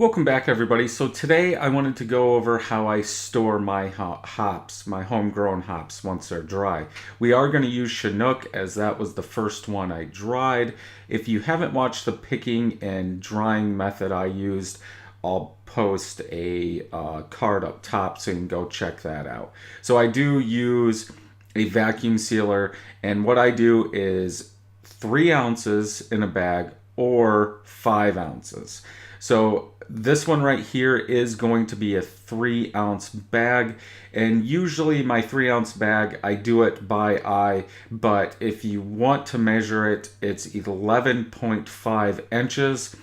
Welcome back, everybody. So today I wanted to go over how I store my hops, my homegrown hops, once they're dry. We are going to use Chinook as that was the first one I dried. If you haven't watched the picking and drying method I used, I'll post a card up top so you can go check that out. So I do use a vacuum sealer, and what I do is 3 ounces in a bag or 5 ounces. So this one right here is going to be a 3-ounce bag, and usually my 3-ounce bag I do it by eye, but if you want to measure it, it's 11.5 inches.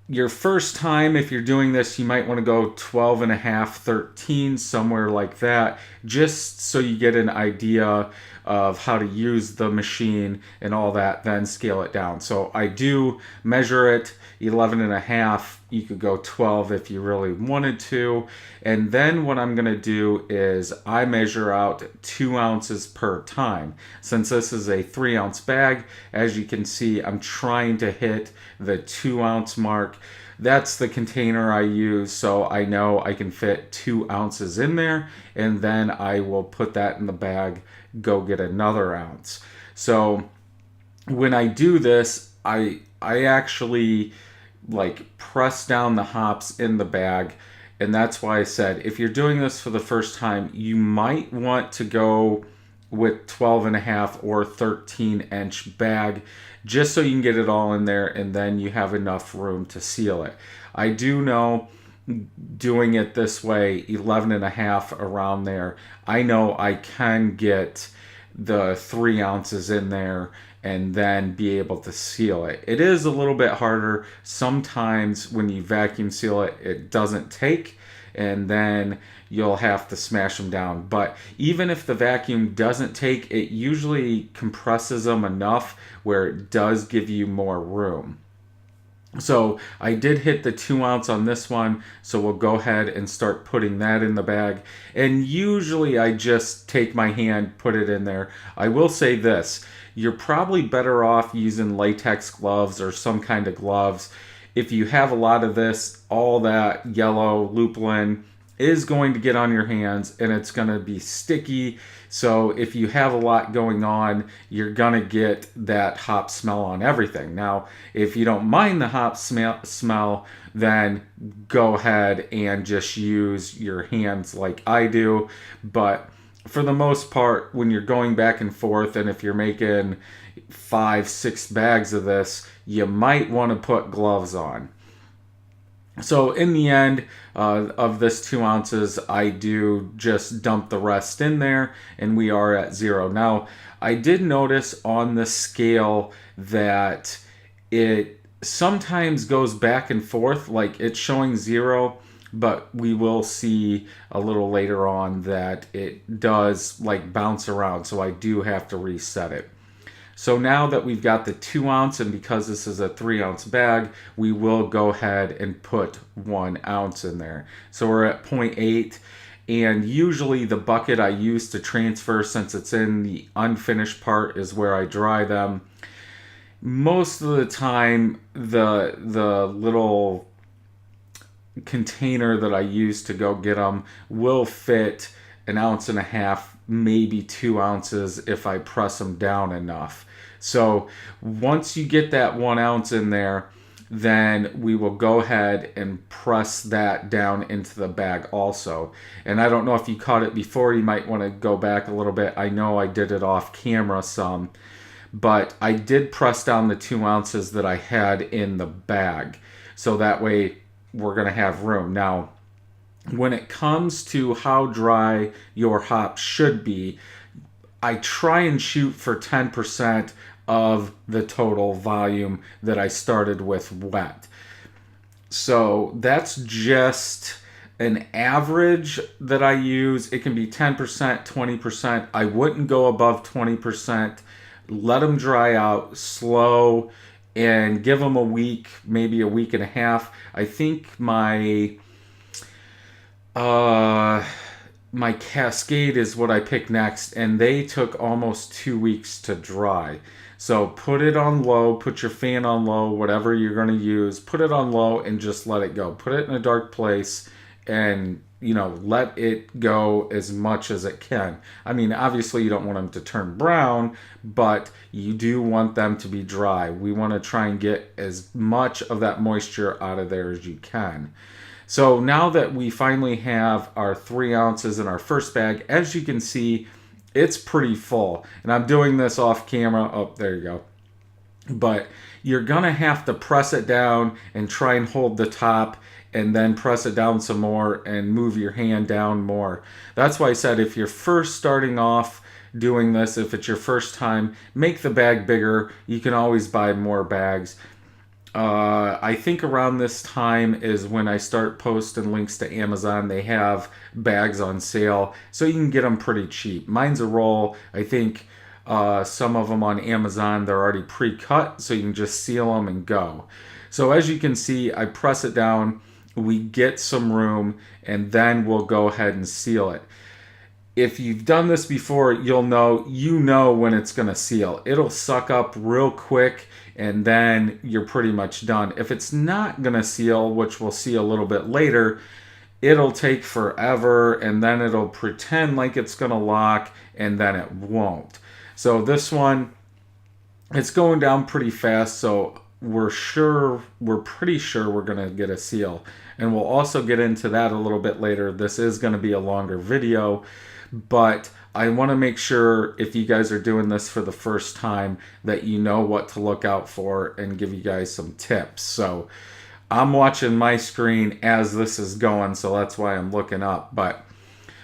Your first time, if you're doing this, you might want to go 12 and a half, 13, somewhere like that, just so you get an idea of how to use the machine and all that, then scale it down. So I do measure it 11 and a half. You could go 12 if you really wanted to. And then what I'm going to do is I measure out 2 ounces per time. Since this is a 3-ounce bag, as you can see, I'm trying to hit the 2-ounce mark. That's the container I use, so I know I can fit 2 ounces in there, and then I will put that in the bag, go get another ounce. So when I do this, I actually like press down the hops in the bag, and that's why I said if you're doing this for the first time, you might want to go with 12 and a half or 13-inch bag, just so you can get it all in there and then you have enough room to seal it. I do know doing it this way, 11 and a half around there, I know I can get the 3 ounces in there and then be able to seal it. It is a little bit harder. Sometimes when you vacuum seal it, it doesn't take, and then you'll have to smash them down. But even if the vacuum doesn't take, it usually compresses them enough where it does give you more room. So I did hit the 2 ounce on this one, so we'll go ahead and start putting that in the bag. And usually I just take my hand, put it in there. I will say this, you're probably better off using latex gloves or some kind of gloves. If you have a lot of this, all that yellow lupulin is going to get on your hands and it's going to be sticky. So if you have a lot going on, you're going to get that hop smell on everything. Now, if you don't mind the hop smell, then go ahead and just use your hands like I do. But for the most part, when you're going back and forth, and if you're making 5-6 bags of this, you might want to put gloves on. So in the end of this 2 ounces, I do just dump the rest in there, and we are at 0. Now, I did notice on the scale that it sometimes goes back and forth, like it's showing 0, but we will see a little later on that it does like bounce around, so I do have to reset it. So now that we've got the 2 ounce, and because this is a 3-ounce bag, we will go ahead and put 1 ounce in there. So we're at 0.8, and usually the bucket I use to transfer, since it's in the unfinished part, is where I dry them. Most of the time, the little container that I use to go get them will fit 1.5 ounces, maybe 2 ounces if I press them down enough. So once you get that 1 ounce in there, then we will go ahead and press that down into the bag also. And I don't know if you caught it before, you might want to go back a little bit. I know I did it off camera some, but I did press down the 2 ounces that I had in the bag. So that way we're going to have room. Now, when it comes to how dry your hops should be, I try and shoot for 10% of the total volume that I started with wet. So that's just an average that I use. It can be 10%, 20%. I wouldn't go above 20%. Let them dry out slow and give them a week, maybe a week and a half. I think my my Cascade is what I picked next, and they took almost 2 weeks to dry. So put it on low, put your fan on low, whatever you're going to use, put it on low and just let it go. Put it in a dark place and, let it go as much as it can. I mean, obviously you don't want them to turn brown, but you do want them to be dry. We want to try and get as much of that moisture out of there as you can. So now that we finally have our 3 ounces in our first bag, as you can see, it's pretty full. And I'm doing this off camera. Oh, there you go. But you're going to have to press it down and try and hold the top and then press it down some more and move your hand down more. That's why I said if you're first starting off doing this, if it's your first time, make the bag bigger. You can always buy more bags. I think around this time is when I start posting links to Amazon. They have bags on sale, so you can get them pretty cheap. Mine's a roll. I think some of them on Amazon, they're already pre-cut, so you can just seal them and go. So as you can see, I press it down, we get some room, and then we'll go ahead and seal it. If you've done this before, you know when it's going to seal. It'll suck up real quick, and then you're pretty much done. If it's not going to seal, which we'll see a little bit later, it'll take forever, and then it'll pretend like it's going to lock, and then it won't. So this one, it's going down pretty fast, so we're pretty sure we're going to get a seal. And we'll also get into that a little bit later. This is going to be a longer video, but I want to make sure if you guys are doing this for the first time that you know what to look out for and give you guys some tips. So I'm watching my screen as this is going, so that's why I'm looking up. But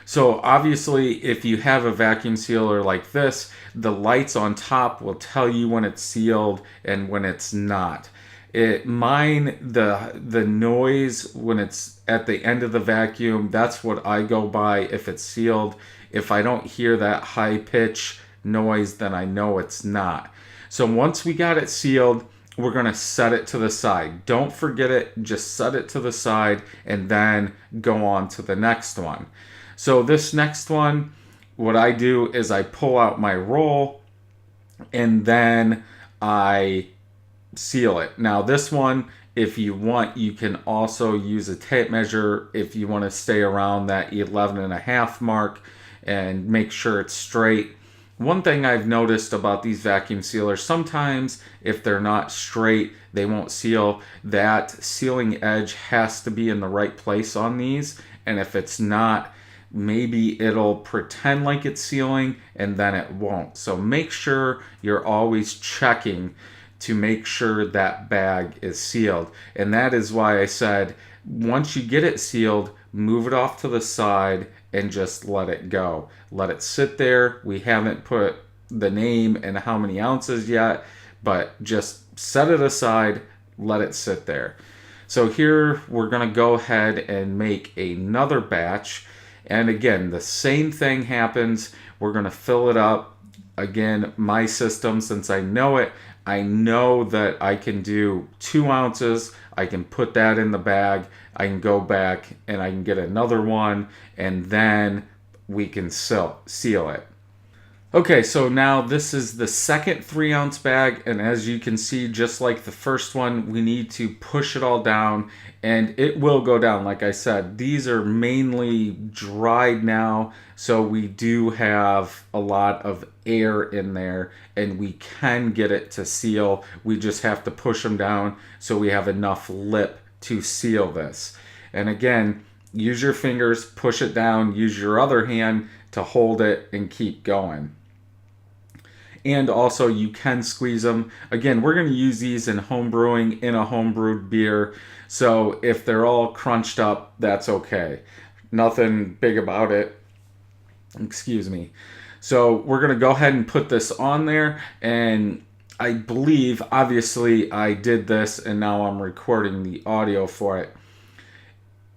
so obviously if you have a vacuum sealer like this, the lights on top will tell you when it's sealed and when it's not. The noise when it's at the end of the vacuum, that's what I go by if it's sealed. If I don't hear that high pitch noise, then I know it's not. So once we got it sealed, we're going to set it to the side. Don't forget it, just set it to the side and then go on to the next one. So this next one, what I do is I pull out my roll and then I seal it. Now this one, if you want, you can also use a tape measure if you want to stay around that 11.5 mark and make sure it's straight. One thing I've noticed about these vacuum sealers, sometimes if they're not straight, they won't seal. That sealing edge has to be in the right place on these, and if it's not, maybe it'll pretend like it's sealing and then it won't. So make sure you're always checking to make sure that bag is sealed. And that is why I said once you get it sealed, move it off to the side and just let it go. Let it sit there. We haven't put the name and how many ounces yet, but just set it aside, let it sit there. So here we're going to go ahead and make another batch. And again, the same thing happens. We're going to fill it up. Again, my system, since I know it, I know that I can do 2 ounces. I can put that in the bag. I can go back and I can get another one, and then we can seal it. Okay, so now this is the second 3-ounce bag, and as you can see, just like the first one, we need to push it all down, and it will go down. Like I said, these are mainly dried now, so we do have a lot of air in there, and we can get it to seal. We just have to push them down so we have enough lip to seal this. And again, use your fingers, push it down, use your other hand to hold it and keep going. And also you can squeeze them. Again, we're going to use these in home brewing in a homebrewed beer. So if they're all crunched up, that's okay. Nothing big about it. Excuse me. So we're going to go ahead and put this on there. And I believe, obviously, I did this and now I'm recording the audio for it.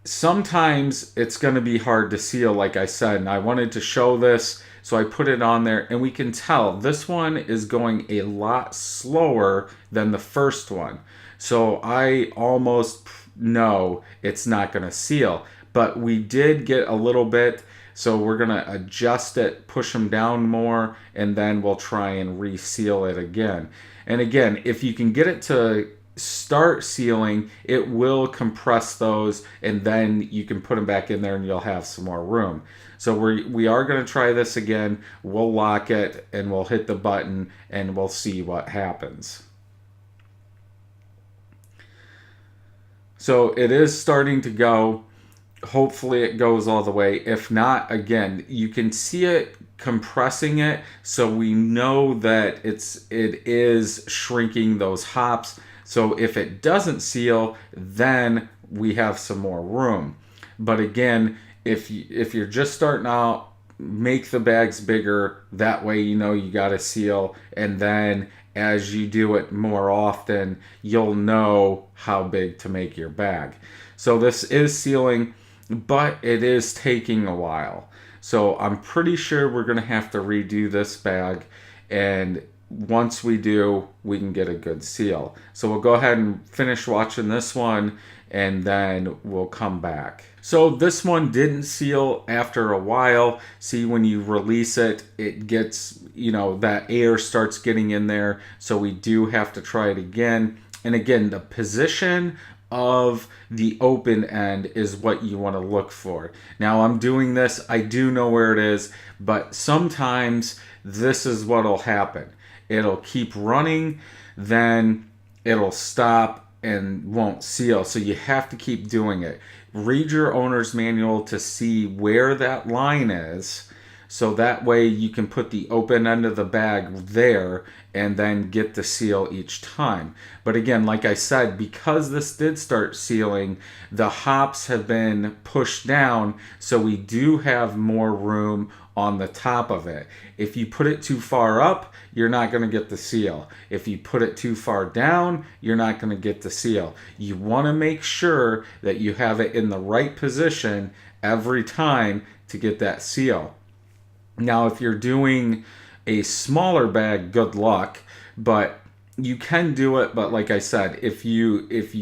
Sometimes it's going to be hard to seal, like I said, and I wanted to show this, so I put it on there, and we can tell this one is going a lot slower than the first one. So I almost know it's not going to seal. but we did get a little bit, so we're gonna adjust it, push them down more, and then we'll try and reseal it again. And again, if you can get it to start sealing, it will compress those, and then you can put them back in there and you'll have some more room. So we are going to try this again. We'll lock it and we'll hit the button and we'll see what happens. So it is starting to go. Hopefully it goes all the way. If not, again, you can see it compressing it, so we know that it is shrinking those hops. So if it doesn't seal, then we have some more room. But again, if you're just starting out, make the bags bigger. That way you know you got to seal, and then as you do it more often, you'll know how big to make your bag. So this is sealing, but it is taking a while. So I'm pretty sure we're going to have to redo this bag, and once we do, we can get a good seal. So we'll go ahead and finish watching this one, and then we'll come back. So this one didn't seal after a while. See, when you release it, it gets, that air starts getting in there. So we do have to try it again. And again, the position of the open end is what you want to look for. Now I'm doing this, I do know where it is, but sometimes this is what'll happen. It'll keep running, then it'll stop and won't seal. So you have to keep doing it. Read your owner's manual to see where that line is, so that way you can put the open end of the bag there and then get the seal each time. But again, like I said, because this did start sealing, the hops have been pushed down, so we do have more room on the top of it. If you put it too far up, you're not going to get the seal. If you put it too far down, you're not going to get the seal. You want to make sure that you have it in the right position every time to get that seal. Now, if you're doing a smaller bag, good luck, but you can do it. But like I said, if you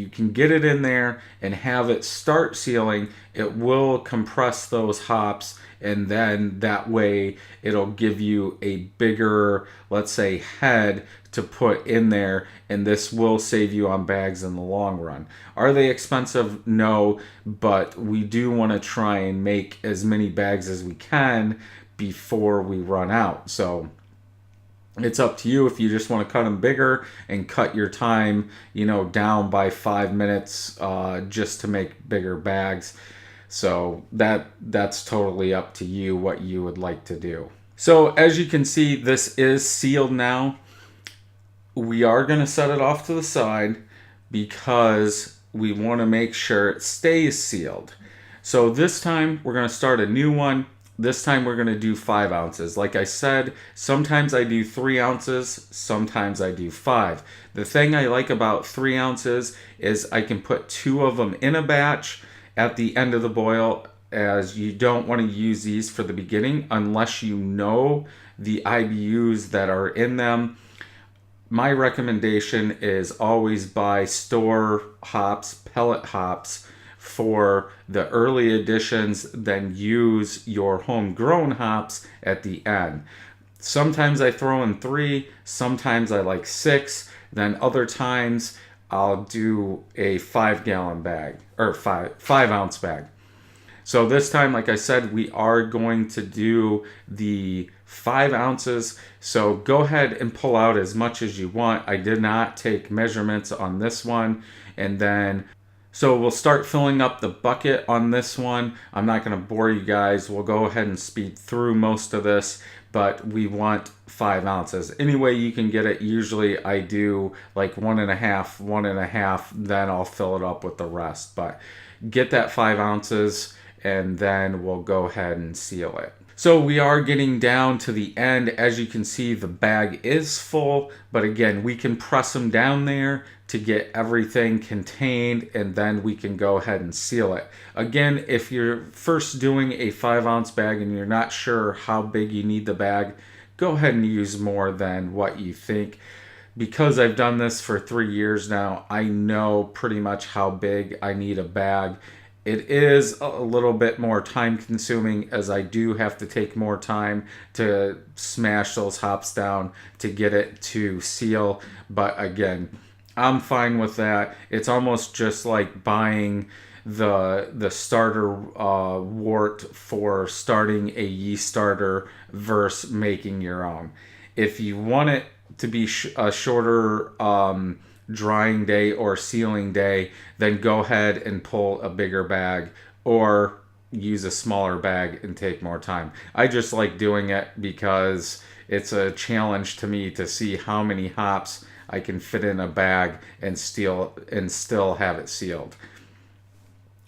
can get it in there and have it start sealing, it will compress those hops, and then that way it'll give you a bigger, let's say, head to put in there, and this will save you on bags in the long run. Are they expensive? No, but we do want to try and make as many bags as we can before we run out. So it's up to you if you just want to cut them bigger and cut your time, down by 5 minutes just to make bigger bags. So that's totally up to you what you would like to do. So as you can see, this is sealed now. We are going to set it off to the side because we want to make sure it stays sealed. So this time we're going to start a new one. This time we're going to do 5 ounces. Like I said, sometimes I do 3 ounces, sometimes I do 5. The thing I like about 3 ounces is I can put 2 of them in a batch at the end of the boil, as you don't want to use these for the beginning unless you know the IBUs that are in them. My recommendation is always buy store hops, pellet hops, for the early additions, then use your homegrown hops at the end. Sometimes I throw in 3, sometimes I like 6, then other times I'll do a 5-gallon bag or 5-ounce bag. So this time, like I said, we are going to do the 5 ounces. So go ahead and pull out as much as you want. I did not take measurements on this one. And then so we'll start filling up the bucket on this one. I'm not going to bore you guys. We'll go ahead and speed through most of this, but we want 5 ounces. Any way you can get it, usually I do like 1.5, then I'll fill it up with the rest. But get that 5 ounces, and then we'll go ahead and seal it. So we are getting down to the end. As you can see, the bag is full, but again, we can press them down there to get everything contained, and then we can go ahead and seal it. Again, if you're first doing a 5-ounce bag and you're not sure how big you need the bag, go ahead and use more than what you think. Because I've done this for 3 years now, I know pretty much how big I need a bag, It is a little bit more time consuming, as I do have to take more time to smash those hops down to get it to seal. But again, I'm fine with that. It's almost just like buying the starter wort for starting a yeast starter versus making your own. If you want it to be a shorter drying day or sealing day, then go ahead and pull a bigger bag or use a smaller bag and take more time. I just like doing it because it's a challenge to me to see how many hops I can fit in a bag and still have it sealed.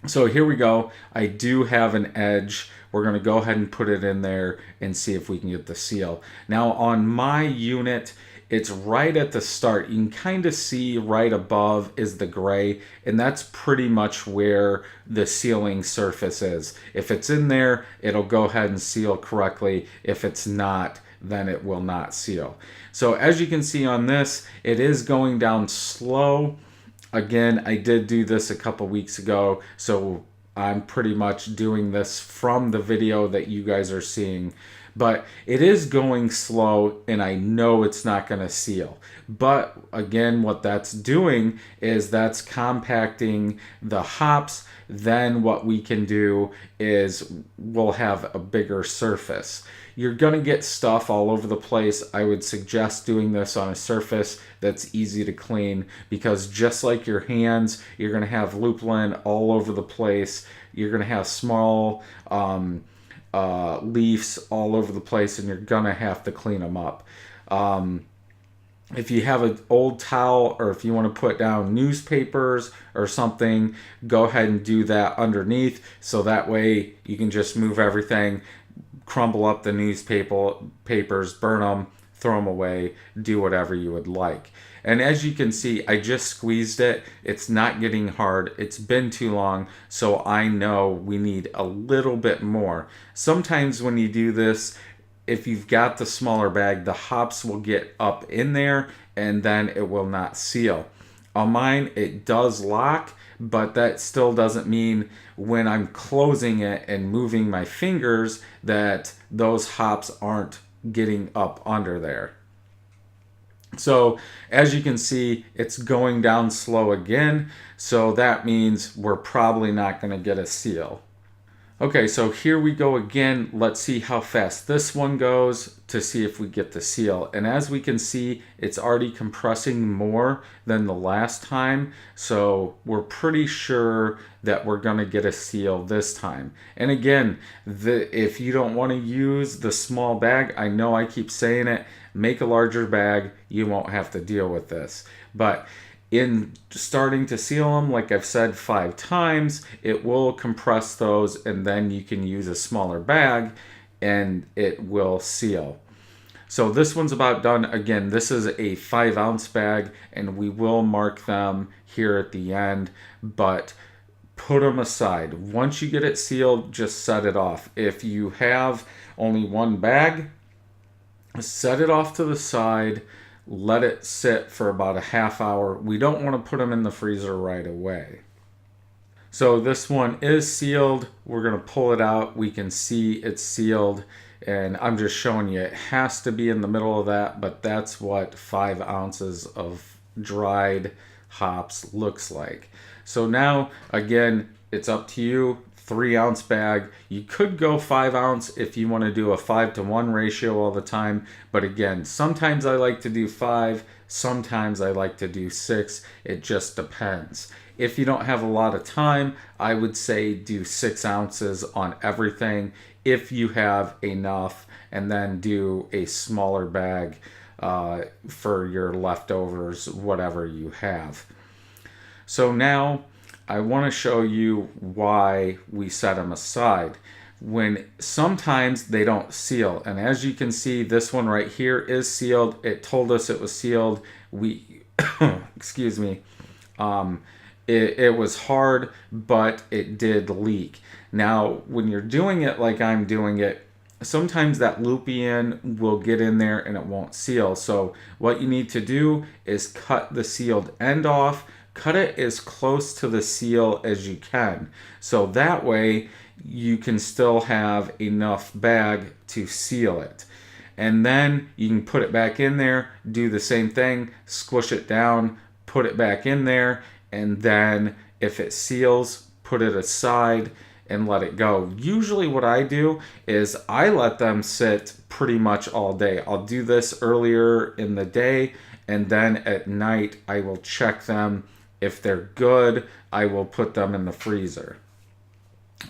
So here we go. I do have an edge. We're going to go ahead and put it in there and see if we can get the seal. Now on my unit, it's right at the start. You can kind of see right above is the gray, and that's pretty much where the sealing surface is. If it's in there, it'll go ahead and seal correctly. If it's not, then it will not seal. So as you can see on this, it is going down slow. Again, I did do this a couple weeks ago, so I'm pretty much doing this from the video that you guys are seeing. But it is going slow, and I know it's not going to seal. But again, what that's doing is that's compacting the hops. Then what we can do is we'll have a bigger surface. You're going to get stuff all over the place. I would suggest doing this on a surface that's easy to clean, because just like your hands, you're going to have lupulin all over the place. You're going to have small leaves all over the place, and you're going to have to clean them up. If you have an old towel, or if you want to put down newspapers or something, go ahead and do that underneath, so that way you can just move everything, crumble up the newspapers, burn them, throw them away, do whatever you would like. And as you can see, I just squeezed it. It's not getting hard. It's been too long, so I know we need a little bit more. Sometimes when you do this, if you've got the smaller bag, the hops will get up in there and then it will not seal. On mine, it does lock, but that still doesn't mean when I'm closing it and moving my fingers that those hops aren't getting up under there. So as you can see, it's going down slow again, so that means we're probably not going to get a seal. Okay, so here we go again. Let's see how fast this one goes to see if we get the seal. And as we can see, it's already compressing more than the last time. So we're pretty sure that we're gonna get a seal this time. And again, if you don't wanna use the small bag, I know I keep saying it, make a larger bag, you won't have to deal with this. But in starting to seal them, like I've said 5 times, it will compress those, and then you can use a smaller bag and it will seal. So this one's about done. Again, this is a 5-ounce bag, and we will mark them here at the end, but put them aside. Once you get it sealed, just set it off. If you have only one bag, set it off to the side. Let it sit for about a half hour. We don't want to put them in the freezer right away. So this one is sealed. We're going to pull it out. We can see it's sealed, and I'm just showing you it has to be in the middle of that, but that's what 5 ounces of dried hops looks like. So now, again, it's up to you. 3-ounce bag. You could go 5 ounce if you want to do a 5-to-1 ratio all the time, but again, sometimes I like to do 5, sometimes I like to do 6. It just depends. If you don't have a lot of time, I would say do 6 ounces on everything if you have enough, and then do a smaller bag for your leftovers, whatever you have. So now I want to show you why we set them aside. When sometimes they don't seal, and as you can see, this one right here is sealed. It told us it was sealed. We excuse me, it was hard, but it did leak. Now when you're doing it like I'm doing it, sometimes that lupulin will get in there and it won't seal. So what you need to do is cut the sealed end off, cut it as close to the seal as you can. So that way you can still have enough bag to seal it. And then you can put it back in there, do the same thing, squish it down, put it back in there, and then if it seals, put it aside and let it go. Usually what I do is I let them sit pretty much all day. I'll do this earlier in the day, and then at night I will check them. If they're good, I will put them in the freezer.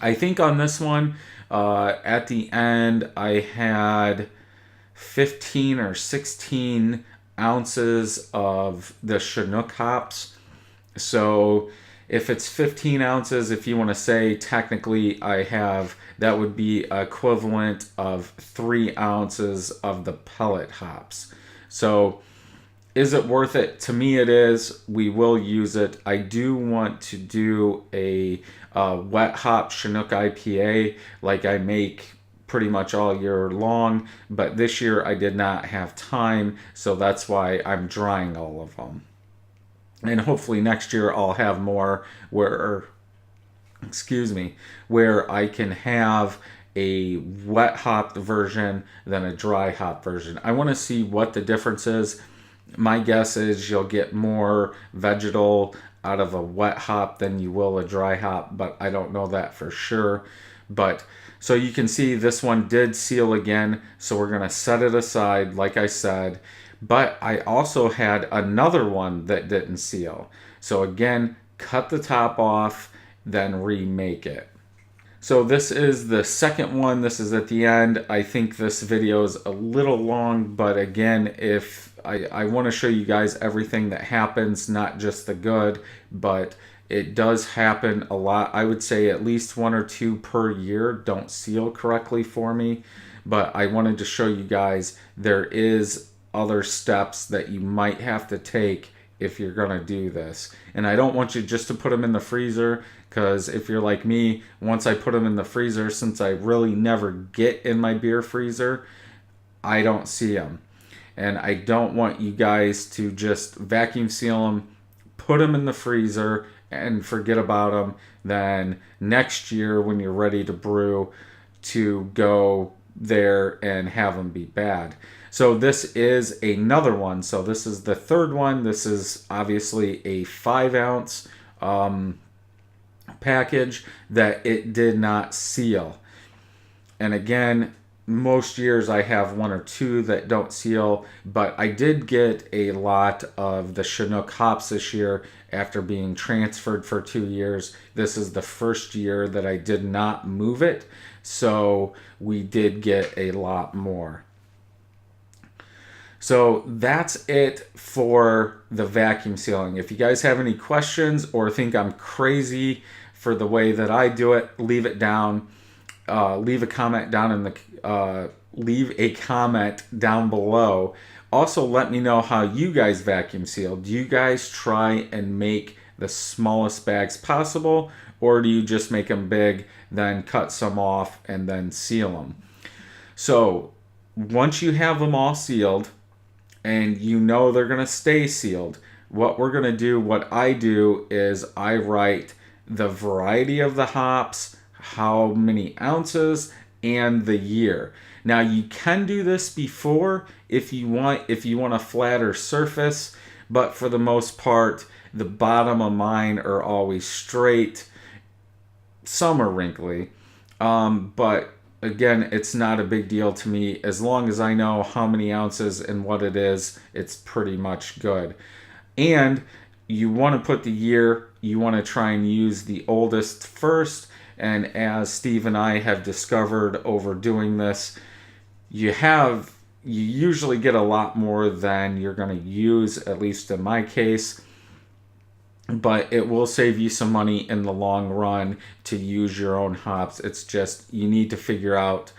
I think on this one, at the end, I had 15 or 16 ounces of the Chinook hops. So if it's 15 ounces, if you want to say technically I have, that would be equivalent of 3 ounces of the pellet hops. So is it worth it? To me it is. We will use it. I do want to do a wet hop Chinook IPA like I make pretty much all year long, but this year I did not have time, so that's why I'm drying all of them. And hopefully next year I'll have more where I can have a wet hop version than a dry hop version. I want to see what the difference is. My guess is you'll get more vegetal out of a wet hop than you will a dry hop, but I don't know that for sure. But so you can see this one did seal again, so we're going to set it aside like I said. But I also had another one that didn't seal. So again, cut the top off, then remake it. So this is the second one. This is at the end. I think this video is a little long, but again, if I want to show you guys everything that happens, not just the good, but it does happen a lot. I would say at least 1 or 2 per year don't seal correctly for me. But I wanted to show you guys there is other steps that you might have to take if you're going to do this. And I don't want you just to put them in the freezer, because if you're like me, once I put them in the freezer, since I really never get in my beer freezer, I don't see them. And I don't want you guys to just vacuum seal them, put them in the freezer, and forget about them. Then next year when you're ready to brew, to go there and have them be bad. So this is another one. So this is the third one. This is obviously a 5-ounce package that it did not seal. And again, most years I have 1 or 2 that don't seal, but I did get a lot of the Chinook hops this year after being transferred for 2 years. This is the first year that I did not move it, so we did get a lot more. So that's it for the vacuum sealing. If you guys have any questions or think I'm crazy for the way that I do it, leave it down. Leave a comment down in the leave a comment down below. Also, let me know how you guys vacuum seal. Do you guys try and make the smallest bags possible, or do you just make them big, then cut some off and then seal them? So once you have them all sealed and you know they're going to stay sealed, what we're going to do, what I do is I write the variety of the hops, how many ounces, and the year. Now you can do this before if you want a flatter surface, but for the most part the bottom of mine are always straight. Some are wrinkly, but again, it's not a big deal to me. As long as I know how many ounces and what it is, it's pretty much good. And you want to put the year, you want to try and use the oldest first. And as Steve and I have discovered over doing this, you usually get a lot more than you're going to use, at least in my case. But it will save you some money in the long run to use your own hops. It's just you need to figure out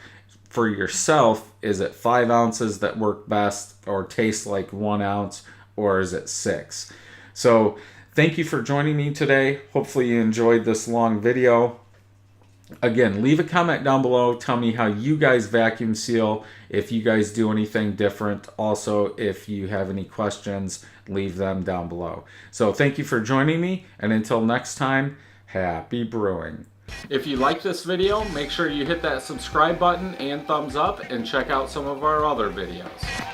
for yourself, is it 5 ounces that work best or taste like 1 ounce, or is it 6? So thank you for joining me today. Hopefully you enjoyed this long video. Again, leave a comment down below. Tell me how you guys vacuum seal, if you guys do anything different. Also, if you have any questions, leave them down below. So thank you for joining me, and until next time, happy brewing. If you like this video, make sure you hit that subscribe button and thumbs up, and check out some of our other videos.